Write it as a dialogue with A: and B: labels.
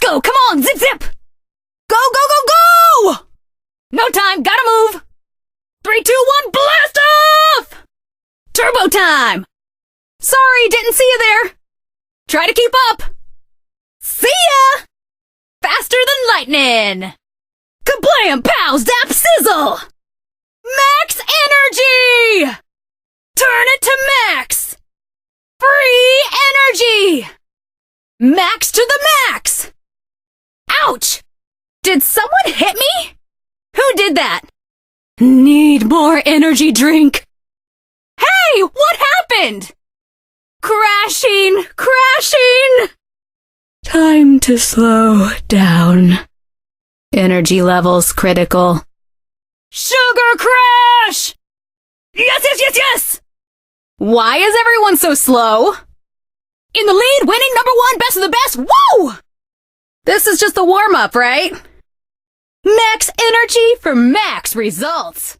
A: go! Come on! Zip, zip! Go, go, go, go! No time! Gotta move! 3, 2, 1, blast off! Turbo time! Sorry, didn't see you there. Try to keep up. See ya! Faster than lightning! Kablam, pow, zap, sizzle! Max energy! Turn it to max! Free energy! Max to the max! Ouch! Did someone hit me? Who did that? Need more energy drink. Hey, what happened? Crashing, crashing! Time to slow down. Energy levels critical. Sugar crash! Yes, yes, yes, yes! Why is everyone so slow? In the lead, winning #1, best of the best, woo! This is just the warm-up, right? Max energy for max results.